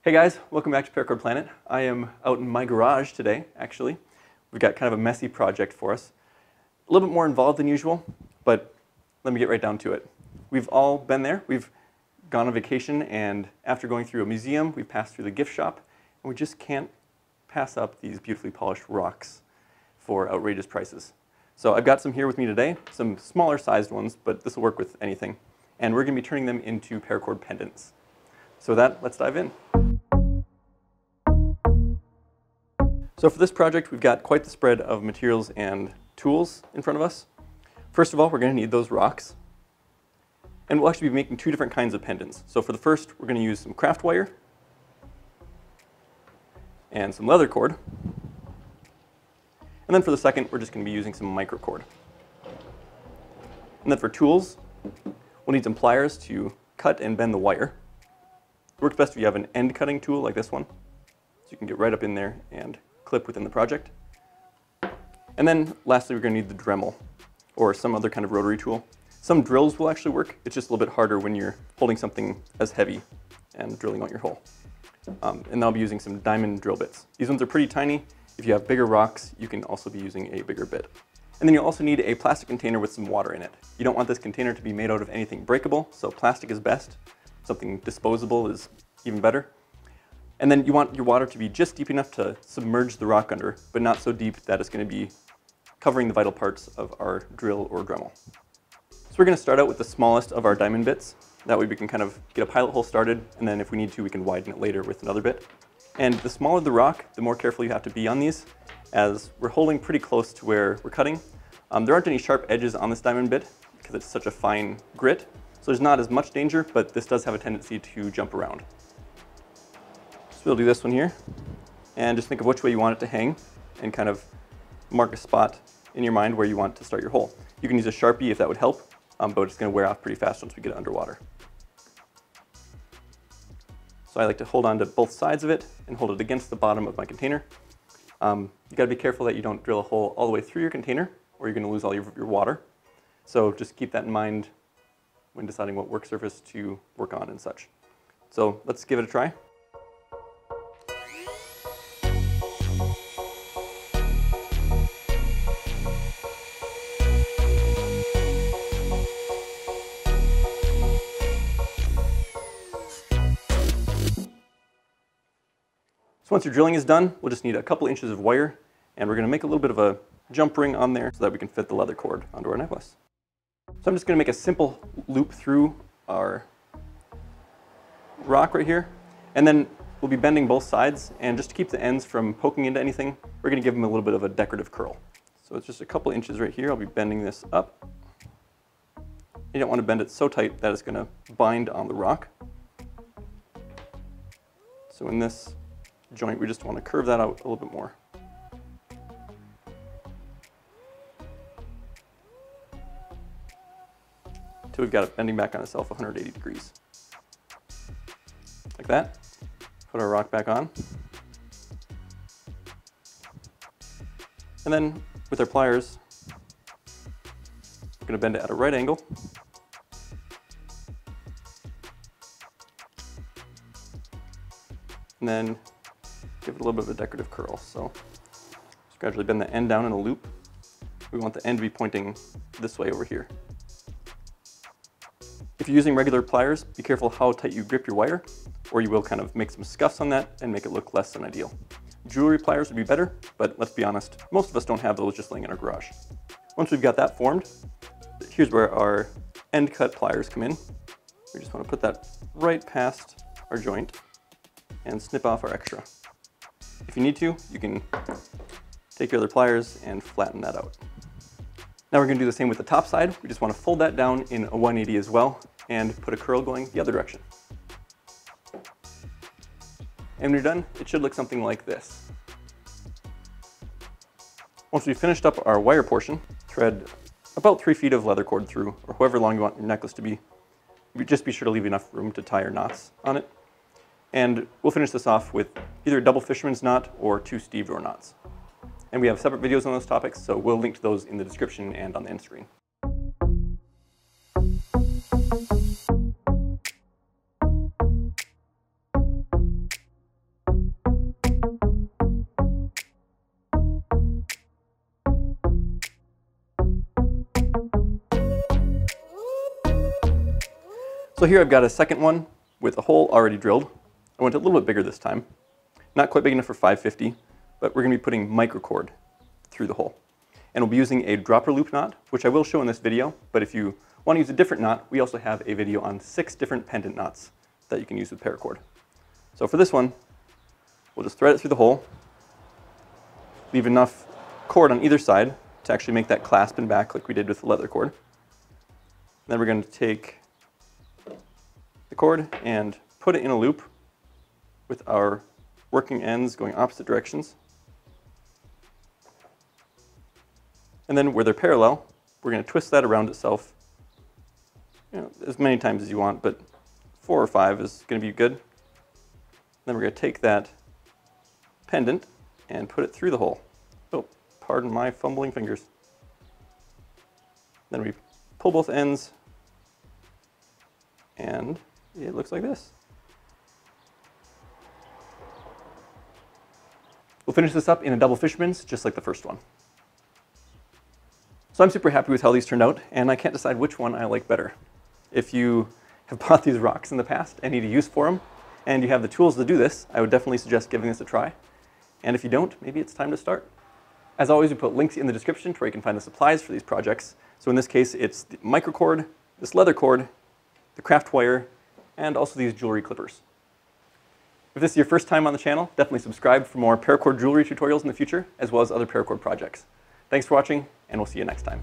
Hey guys, welcome back to Paracord Planet. I am out in my garage today, actually. We've got kind of a messy project for us. A little bit more involved than usual, but let me get right down to it. We've all been there. We've gone on vacation, and after going through a museum, we've passed through the gift shop, and we just can't pass up these beautifully polished rocks for outrageous prices. So I've got some here with me today, some smaller sized ones, but this will work with anything. And we're going to be turning them into paracord pendants. So with that, let's dive in. So for this project, we've got quite the spread of materials and tools in front of us. First of all, we're going to need those rocks. And we'll actually be making two different kinds of pendants. So for the first, we're going to use some craft wire and some leather cord. And then for the second, we're just going to be using some microcord. And then for tools, we'll need some pliers to cut and bend the wire. It works best if you have an end cutting tool like this one. So you can get right up in there and clip within the project. And then lastly, we're going to need the Dremel or some other kind of rotary tool. Some drills will actually work. It's just a little bit harder when you're holding something as heavy and drilling out your hole. And I'll be using some diamond drill bits. These ones are pretty tiny. If you have bigger rocks, you can also be using a bigger bit. And then you'll also need a plastic container with some water in it. You don't want this container to be made out of anything breakable, so plastic is best. Something disposable is even better. And then you want your water to be just deep enough to submerge the rock under, but not so deep that it's going to be covering the vital parts of our drill or Dremel. So we're going to start out with the smallest of our diamond bits. That way we can kind of get a pilot hole started, and then if we need to, we can widen it later with another bit. And the smaller the rock, the more careful you have to be on these, as we're holding pretty close to where we're cutting. There aren't any sharp edges on this diamond bit because it's such a fine grit, so there's not as much danger, but this does have a tendency to jump around. So we'll do this one here, and just think of which way you want it to hang, and kind of mark a spot in your mind where you want to start your hole. You can use a Sharpie if that would help, but it's going to wear off pretty fast once we get it underwater. So I like to hold on to both sides of it and hold it against the bottom of my container. You got to be careful that you don't drill a hole all the way through your container, or you're going to lose all your water. So just keep that in mind when deciding what work surface to work on and such. So let's give it a try. So once your drilling is done, we'll just need a couple inches of wire, and we're going to make a little bit of a jump ring on there so that we can fit the leather cord onto our necklace. So I'm just going to make a simple loop through our rock right here, and then we'll be bending both sides, and just to keep the ends from poking into anything, we're going to give them a little bit of a decorative curl. So it's just a couple inches right here. I'll be bending this up. You don't want to bend it so tight that it's going to bind on the rock. So in this joint, we just want to curve that out a little bit more. Until we've got it bending back on itself 180 degrees. Like that. Put our rock back on. And then with our pliers, we're going to bend it at a right angle. And then give it a little bit of a decorative curl. So just gradually bend the end down in a loop. We want the end to be pointing this way over here. If you're using regular pliers, be careful how tight you grip your wire, or you will kind of make some scuffs on that and make it look less than ideal. Jewelry pliers would be better, but let's be honest, most of us don't have those just laying in our garage. Once we've got that formed, here's where our end cut pliers come in. We just want to put that right past our joint and snip off our extra. If you need to, you can take your other pliers and flatten that out. Now we're going to do the same with the top side. We just want to fold that down in a 180 as well and put a curl going the other direction. And when you're done, it should look something like this. Once we've finished up our wire portion, thread about 3 feet of leather cord through, or however long you want your necklace to be. Just be sure to leave enough room to tie your knots on it. And we'll finish this off with either a double fisherman's knot or 2 stevedore knots. And we have separate videos on those topics, so we'll link to those in the description and on the end screen. So here I've got a second one with a hole already drilled. I went a little bit bigger this time. Not quite big enough for 550, but we're going to be putting microcord through the hole. And we'll be using a dropper loop knot, which I will show in this video, but if you want to use a different knot, we also have a video on 6 different pendant knots that you can use with paracord. So for this one, we'll just thread it through the hole, leave enough cord on either side to actually make that clasp and back like we did with the leather cord. Then we're going to take the cord and put it in a loop with our working ends going opposite directions. And then where they're parallel, we're going to twist that around itself, as many times as you want, but 4 or 5 is going to be good. Then we're going to take that pendant and put it through the hole. Oh, pardon my fumbling fingers. Then we pull both ends, and it looks like this. We'll finish this up in a double fisherman's, just like the first one. So I'm super happy with how these turned out, and I can't decide which one I like better. If you have bought these rocks in the past and need a use for them, and you have the tools to do this, I would definitely suggest giving this a try. And if you don't, maybe it's time to start. As always, we put links in the description to where you can find the supplies for these projects. So in this case, it's the microcord, this leather cord, the craft wire, and also these jewelry clippers. If this is your first time on the channel, definitely subscribe for more paracord jewelry tutorials in the future, as well as other paracord projects. Thanks for watching, and we'll see you next time.